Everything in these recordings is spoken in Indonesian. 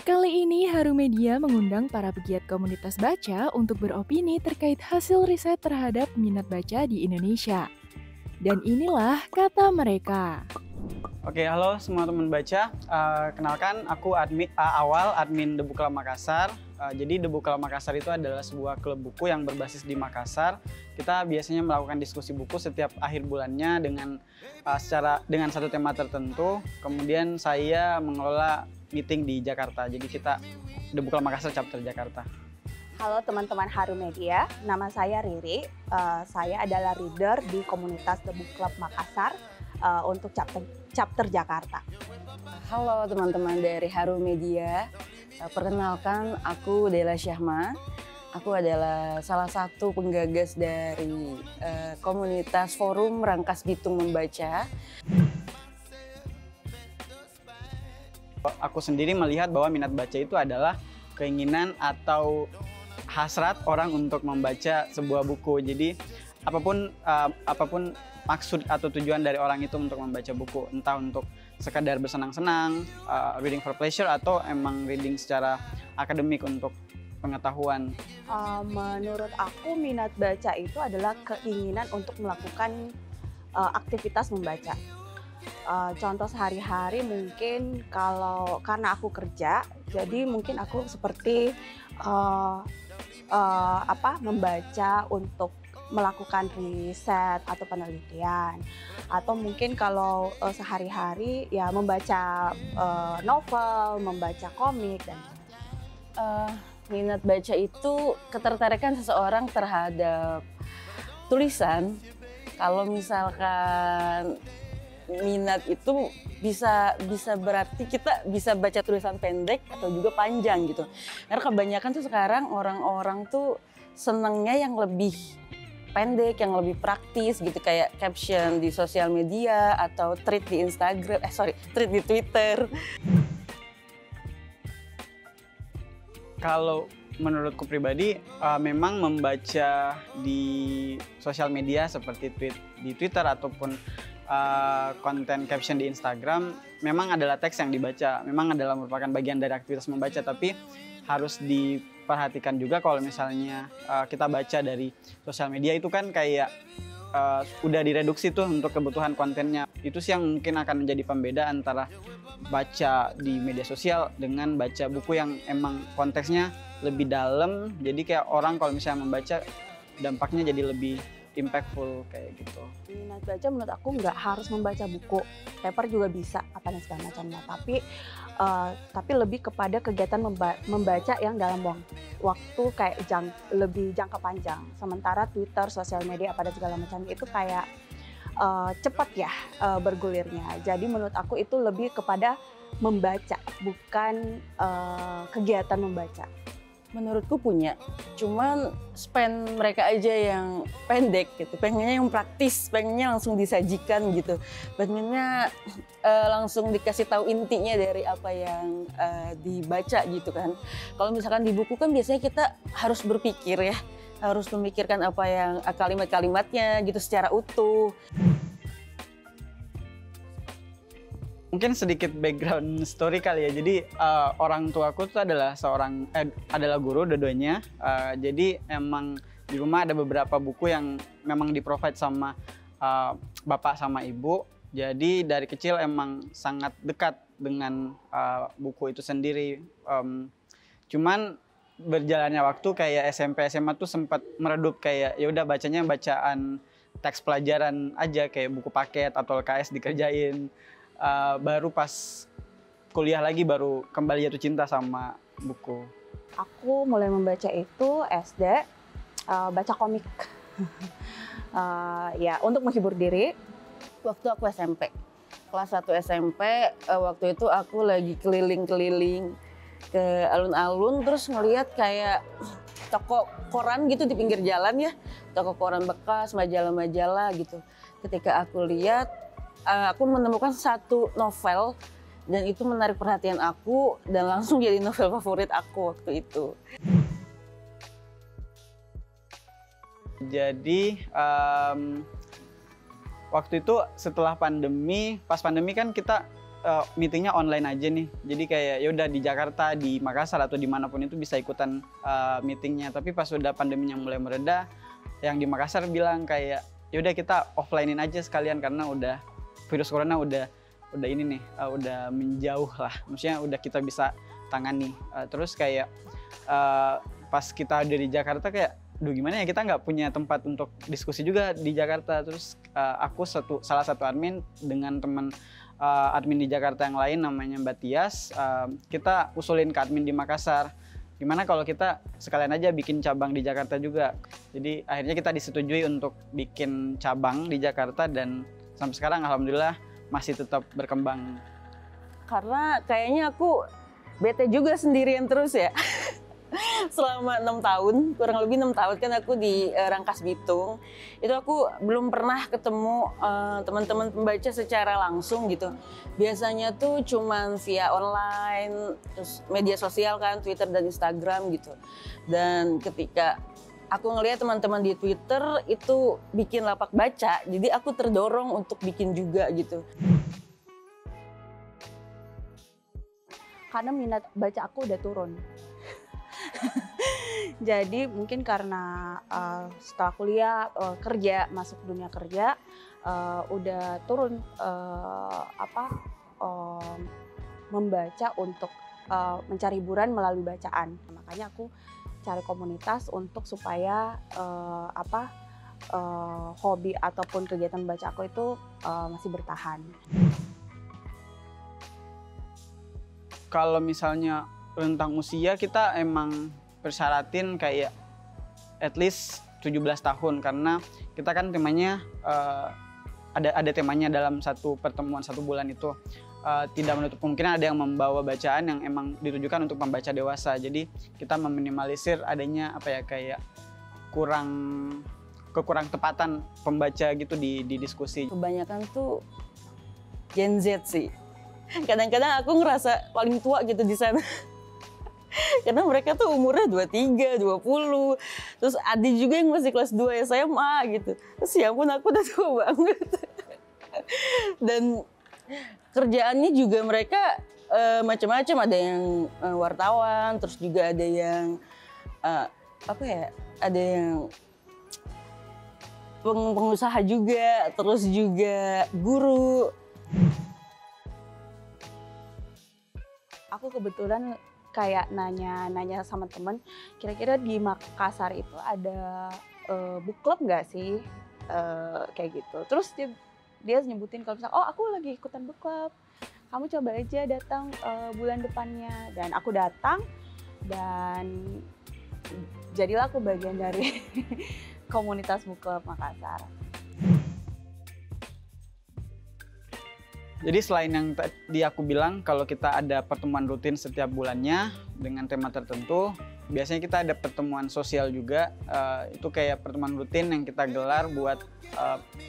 Kali ini Haru Media mengundang para pegiat komunitas baca untuk beropini terkait hasil riset terhadap minat baca di Indonesia. Dan inilah kata mereka. Oke, halo semua teman baca. Kenalkan, aku admin The Book Club Makassar. Jadi The Book Club Makassar itu adalah sebuah klub buku yang berbasis di Makassar. Kita biasanya melakukan diskusi buku setiap akhir bulannya dengan satu tema tertentu. Kemudian saya mengelola meeting di Jakarta. Jadi kita The Book Club Makassar chapter Jakarta. Halo teman-teman Haru Media, nama saya Riri. Saya adalah reader di komunitas The Book Club Makassar untuk chapter Jakarta. Halo teman-teman dari Haru Media, perkenalkan aku Dela Syahma. Aku adalah salah satu penggagas dari komunitas forum Rangkas Bitung Membaca. Aku sendiri melihat bahwa minat baca itu adalah keinginan atau hasrat orang untuk membaca sebuah buku. Jadi apapun maksud atau tujuan dari orang itu untuk membaca buku, entah untuk sekadar bersenang-senang, reading for pleasure, atau emang reading secara akademik untuk pengetahuan. Menurut aku minat baca itu adalah keinginan untuk melakukan aktivitas membaca. Contoh sehari-hari mungkin karena aku kerja, jadi mungkin aku seperti membaca untuk melakukan riset atau penelitian, atau mungkin kalau sehari-hari ya membaca novel, membaca komik dan Minat baca itu ketertarikan seseorang terhadap tulisan. Kalau misalkan minat itu bisa berarti kita bisa baca tulisan pendek atau juga panjang gitu. Karena kebanyakan tuh sekarang orang-orang tuh senengnya yang lebih pendek, yang lebih praktis gitu, kayak caption di sosial media atau tweet di Instagram, tweet di Twitter. Kalau menurutku pribadi, memang membaca di sosial media seperti tweet di Twitter ataupun konten caption di Instagram memang adalah teks yang dibaca, memang adalah merupakan bagian dari aktivitas membaca, tapi harus diperhatikan juga kalau misalnya kita baca dari sosial media itu kan kayak udah direduksi tuh untuk kebutuhan kontennya. Itu sih yang mungkin akan menjadi pembeda antara baca di media sosial dengan baca buku yang emang konteksnya lebih dalam. Jadi kayak orang kalau misalnya membaca dampaknya jadi lebih impactful kayak gitu. Minat baca menurut aku nggak harus membaca buku, paper juga bisa apa dan segala macamnya. Tapi lebih kepada kegiatan membaca yang dalam waktu kayak lebih jangka panjang. Sementara Twitter, sosial media apa dan segala macam itu kayak cepat ya bergulirnya. Jadi menurut aku itu lebih kepada membaca, bukan kegiatan membaca. Menurutku punya, cuman spend mereka aja yang pendek gitu, pengennya yang praktis, pengennya langsung disajikan gitu, pengennya langsung dikasih tahu intinya dari apa yang dibaca gitu kan. Kalau misalkan di buku kan biasanya kita harus berpikir ya, harus memikirkan apa yang kalimat-kalimatnya gitu secara utuh. Mungkin sedikit background story kali ya. Jadi orang tuaku tuh adalah guru dua-duanya. Jadi emang di rumah ada beberapa buku yang memang di-provide sama bapak sama ibu. Jadi dari kecil emang sangat dekat dengan buku itu sendiri. Cuman berjalannya waktu kayak SMP SMA tuh sempat meredup, kayak ya udah bacanya bacaan teks pelajaran aja kayak buku paket atau LKS dikerjain. Baru pas kuliah lagi baru kembali jatuh cinta sama buku. Aku mulai membaca itu SD, baca komik. Ya untuk menghibur diri. Waktu aku SMP, kelas 1 SMP, waktu itu aku lagi keliling-keliling ke alun-alun, terus ngeliat kayak toko koran gitu di pinggir jalan ya, toko koran bekas, majalah-majalah gitu. Ketika aku lihat, aku menemukan satu novel dan itu menarik perhatian aku dan langsung jadi novel favorit aku waktu itu. Jadi waktu itu setelah pandemi, pas pandemi kan kita meetingnya online aja nih. Jadi kayak ya udah di Jakarta, di Makassar atau dimanapun itu bisa ikutan meetingnya. Tapi pas udah pandeminya mulai mereda, yang di Makassar bilang kayak ya udah kita offline-in aja sekalian karena udah virus corona udah ini nih, udah menjauh lah. Maksudnya udah kita bisa tangani. Terus kayak pas kita ada di Jakarta kayak, duh gimana ya, kita nggak punya tempat untuk diskusi juga di Jakarta. Terus aku salah satu admin dengan teman admin di Jakarta yang lain namanya Mbak Tias, kita usulin ke admin di Makassar, gimana kalau kita sekalian aja bikin cabang di Jakarta juga. Jadi akhirnya kita disetujui untuk bikin cabang di Jakarta dan sampai sekarang alhamdulillah masih tetap berkembang. Karena kayaknya aku bete juga sendirian terus ya. Selama 6 tahun, kurang lebih 6 tahun kan aku di Rangkas Bitung. Itu aku belum pernah ketemu teman-teman pembaca secara langsung gitu. Biasanya tuh cuman via online, terus media sosial kan, Twitter dan Instagram gitu. Dan ketika aku ngelihat teman-teman di Twitter itu bikin lapak baca, jadi aku terdorong untuk bikin juga gitu. Karena minat baca aku udah turun. Jadi mungkin karena setelah kuliah, kerja, masuk dunia kerja, udah turun membaca untuk mencari hiburan melalui bacaan. Makanya aku cari komunitas untuk supaya hobi ataupun kegiatan baca aku itu masih bertahan. Kalau misalnya rentang usia, kita emang persyaratin kayak at least 17 tahun karena kita kan temanya ada temanya dalam satu pertemuan 1 bulan itu. Tidak menutup kemungkinan ada yang membawa bacaan yang emang ditujukan untuk pembaca dewasa. Jadi kita meminimalisir adanya kayak kekurang tepatan pembaca gitu di diskusi. Kebanyakan tuh Gen Z sih. Kadang-kadang aku ngerasa paling tua gitu di sana. Karena mereka tuh umurnya 23, 20. Terus adik juga yang masih kelas 2 SMA gitu. Terus ya ampun, aku udah tua banget. Dan kerjaannya juga mereka macam-macam. Ada yang wartawan, terus juga ada yang ada yang pengusaha juga, terus juga guru. Aku kebetulan kayak nanya sama temen, kira-kira di Makassar itu ada book club nggak sih, kayak gitu. Terus dia nyebutin kalau misalnya, oh aku lagi ikutan book club, kamu coba aja datang bulan depannya. Dan aku datang dan jadilah aku bagian dari komunitas book club Makassar. Jadi selain yang tadi aku bilang, kalau kita ada pertemuan rutin setiap bulannya dengan tema tertentu, biasanya kita ada pertemuan sosial juga. Itu kayak pertemuan rutin yang kita gelar buat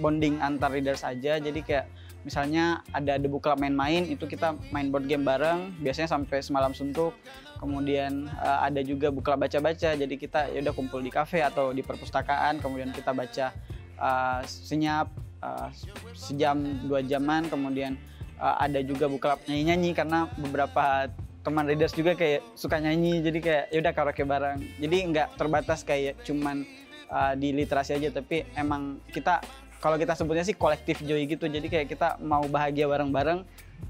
bonding antar readers aja. Jadi kayak misalnya ada book club main-main, itu kita main board game bareng, biasanya sampai semalam suntuk. Kemudian ada juga book club baca-baca, jadi kita ya udah kumpul di kafe atau di perpustakaan, kemudian kita baca senyap, sejam 2 jaman. Kemudian ada juga book club nyanyi-nyanyi karena beberapa teman readers juga kayak suka nyanyi, jadi kayak ya udah karaoke bareng. Jadi nggak terbatas kayak cuman di literasi aja, tapi emang kita, kalau kita sebutnya sih kolektif joy gitu. Jadi kayak kita mau bahagia bareng-bareng,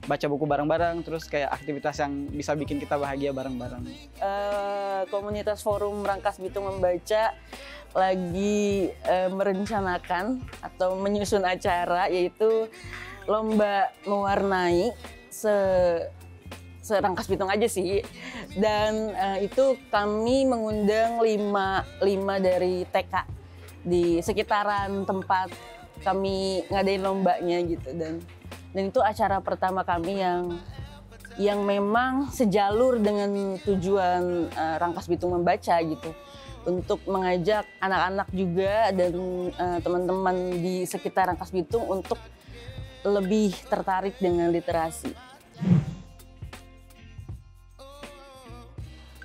baca buku bareng-bareng, terus kayak aktivitas yang bisa bikin kita bahagia bareng-bareng. Komunitas Forum Rangkas Bitung Membaca lagi merencanakan atau menyusun acara, yaitu lomba mewarnai Rangkas Bitung aja sih. Dan itu kami mengundang 5 dari TK di sekitaran tempat kami ngadain lombanya gitu. Dan itu acara pertama kami yang memang sejalur dengan tujuan Rangkas Bitung Membaca gitu, untuk mengajak anak-anak juga dan teman-teman di sekitar Rangkas Bitung untuk lebih tertarik dengan literasi.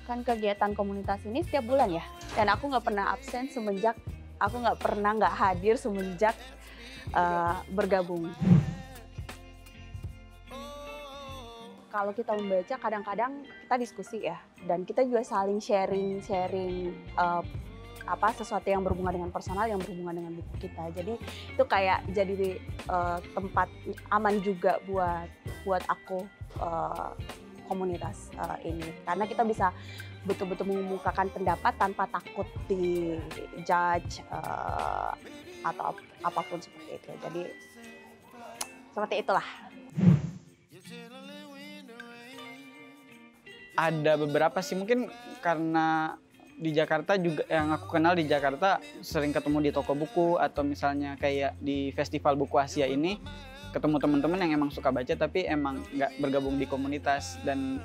Kan kegiatan komunitas ini setiap bulan ya, dan aku nggak pernah absen semenjak, aku nggak pernah nggak hadir semenjak bergabung. kalau kita membaca kadang-kadang kita diskusi ya, dan kita juga saling sharing sesuatu yang berhubungan dengan personal, yang berhubungan dengan buku kita. Jadi itu kayak jadi tempat aman juga buat aku komunitas ini, karena kita bisa betul-betul mengemukakan pendapat tanpa takut di judge atau apapun seperti itu. Jadi seperti itulah. Ada beberapa sih, mungkin karena di Jakarta juga, yang aku kenal di Jakarta sering ketemu di toko buku atau misalnya kayak di festival buku Asia ini, ketemu teman-teman yang emang suka baca tapi emang nggak bergabung di komunitas. Dan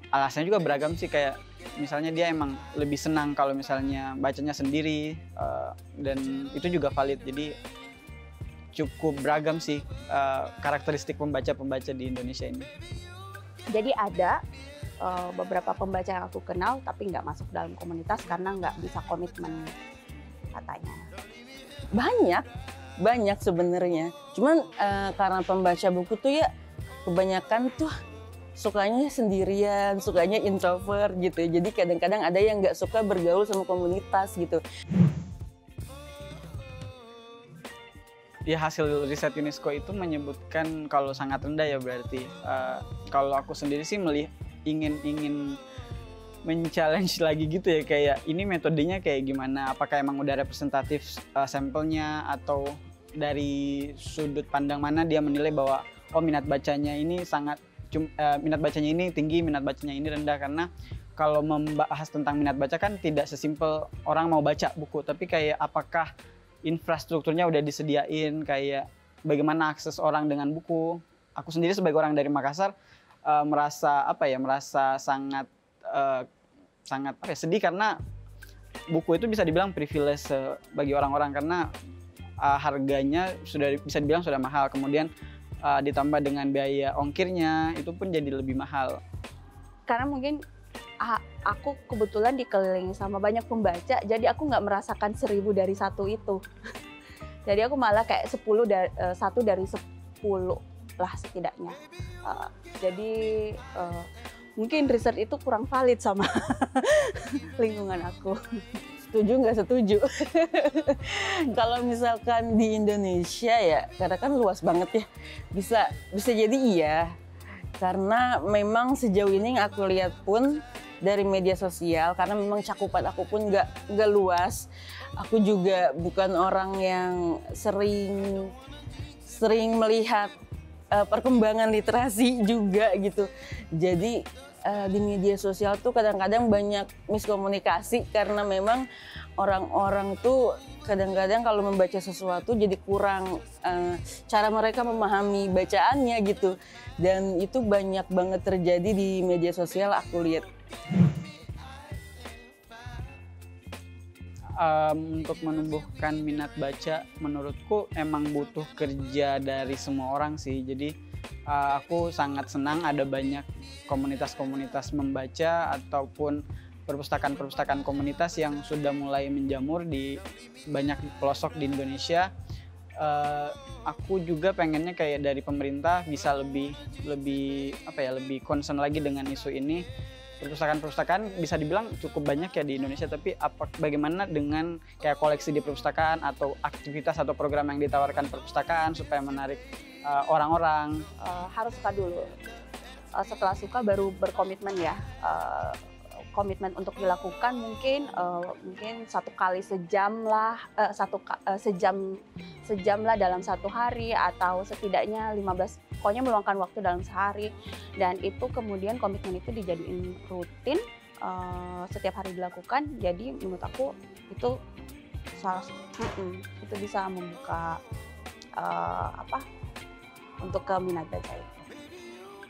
alasannya juga beragam sih, kayak misalnya dia emang lebih senang kalau misalnya bacanya sendiri, dan itu juga valid. Jadi cukup beragam sih karakteristik pembaca-pembaca di Indonesia ini. Jadi ada beberapa pembaca yang aku kenal tapi nggak masuk dalam komunitas karena nggak bisa komitmen katanya. Banyak sebenarnya. Cuman karena pembaca buku tuh ya kebanyakan tuh sukanya sendirian, sukanya introvert gitu. Jadi kadang-kadang ada yang nggak suka bergaul sama komunitas gitu. Ya, hasil riset UNESCO itu menyebutkan kalau sangat rendah ya berarti. Kalau aku sendiri sih ingin men-challenge lagi gitu ya, kayak ini metodenya kayak gimana, apakah emang udah representatif sampelnya, atau dari sudut pandang mana dia menilai bahwa minat bacanya ini minat bacanya ini tinggi, minat bacanya ini rendah. Karena kalau membahas tentang minat baca kan tidak sesimpel orang mau baca buku, tapi kayak apakah infrastrukturnya udah disediain, kayak bagaimana akses orang dengan buku. Aku sendiri sebagai orang dari Makassar merasa sangat sedih karena buku itu bisa dibilang privilege bagi orang-orang, karena harganya sudah bisa dibilang sudah mahal, kemudian ditambah dengan biaya ongkirnya itu pun jadi lebih mahal. Karena mungkin aku kebetulan dikelilingi sama banyak pembaca, jadi aku nggak merasakan 1000 dari satu itu. Jadi aku malah kayak 1 dari 10 lah setidaknya. Jadi mungkin riset itu kurang valid sama lingkungan aku. Setuju nggak setuju? Kalau misalkan di Indonesia ya, karena kan luas banget ya, bisa jadi iya. Karena memang sejauh ini yang aku lihat pun dari media sosial, karena memang cakupan aku pun nggak luas. Aku juga bukan orang yang sering melihat perkembangan literasi juga gitu. Jadi di media sosial tuh kadang-kadang banyak miskomunikasi, karena memang orang-orang tuh kadang-kadang kalau membaca sesuatu jadi kurang cara mereka memahami bacaannya gitu. Dan itu banyak banget terjadi di media sosial aku lihat. Untuk menumbuhkan minat baca menurutku emang butuh kerja dari semua orang sih. Jadi aku sangat senang ada banyak komunitas-komunitas membaca ataupun perpustakaan-perpustakaan komunitas yang sudah mulai menjamur di banyak pelosok di Indonesia. Aku juga pengennya kayak dari pemerintah bisa lebih concern lagi dengan isu ini. Perpustakaan-perpustakaan bisa dibilang cukup banyak ya di Indonesia, tapi bagaimana dengan kayak koleksi di perpustakaan atau aktivitas atau program yang ditawarkan perpustakaan supaya menarik orang-orang? Harus suka dulu. Setelah suka baru berkomitmen ya. Komitmen untuk dilakukan mungkin satu kali sejam lah, sejam lah dalam satu hari, atau setidaknya 15, pokoknya meluangkan waktu dalam sehari. Dan itu kemudian komitmen itu dijadiin rutin, setiap hari dilakukan. Jadi menurut aku itu itu bisa membuka untuk minat baca itu.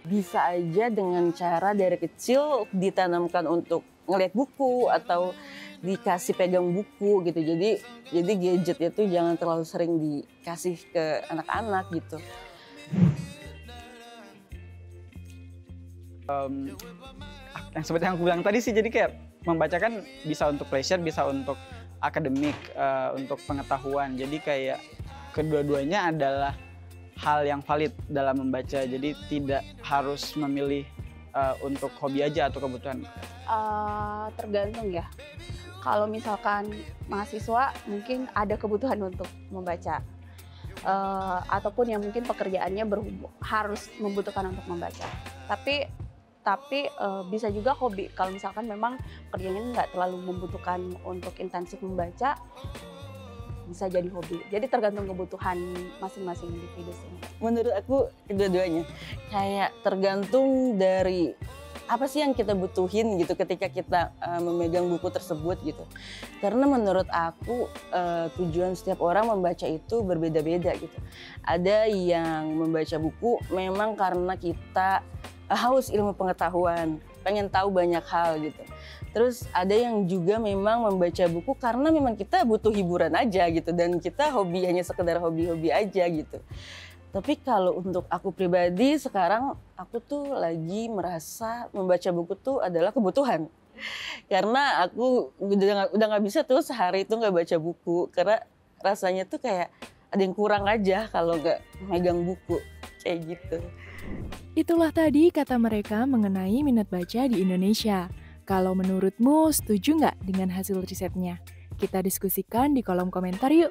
Bisa aja dengan cara dari kecil ditanamkan untuk ngeliat buku atau dikasih pegang buku gitu. Jadi gadget itu jangan terlalu sering dikasih ke anak-anak gitu. Yang seperti yang aku bilang tadi sih, jadi kayak membacakan bisa untuk pleasure, bisa untuk akademik, untuk pengetahuan. Jadi kayak kedua-duanya adalah hal yang valid dalam membaca. Jadi tidak harus memilih untuk hobi aja atau kebutuhan. Tergantung ya. Kalau misalkan mahasiswa mungkin ada kebutuhan untuk membaca, ataupun yang mungkin pekerjaannya harus membutuhkan untuk membaca. Tapi bisa juga hobi. Kalau misalkan memang kerjanya nggak terlalu membutuhkan untuk intensif membaca, bisa jadi hobi. Jadi tergantung kebutuhan masing-masing individu sih. Menurut aku kedua-duanya kayak tergantung dari apa sih yang kita butuhin gitu ketika kita memegang buku tersebut gitu. Karena menurut aku tujuan setiap orang membaca itu berbeda-beda gitu. Ada yang membaca buku memang karena kita haus ilmu pengetahuan, pengen tahu banyak hal gitu. Terus ada yang juga memang membaca buku karena memang kita butuh hiburan aja gitu, dan kita hobi hanya sekedar hobi-hobi aja gitu. Tapi kalau untuk aku pribadi sekarang aku tuh lagi merasa membaca buku tuh adalah kebutuhan. Karena aku udah nggak bisa tuh sehari itu nggak baca buku, karena rasanya tuh kayak ada yang kurang aja kalau nggak megang buku kayak gitu. Itulah tadi kata mereka mengenai minat baca di Indonesia. Kalau menurutmu setuju nggak dengan hasil risetnya? Kita diskusikan di kolom komentar yuk.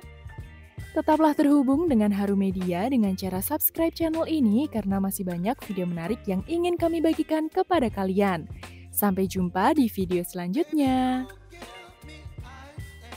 Tetaplah terhubung dengan Harum Media dengan cara subscribe channel ini karena masih banyak video menarik yang ingin kami bagikan kepada kalian. Sampai jumpa di video selanjutnya.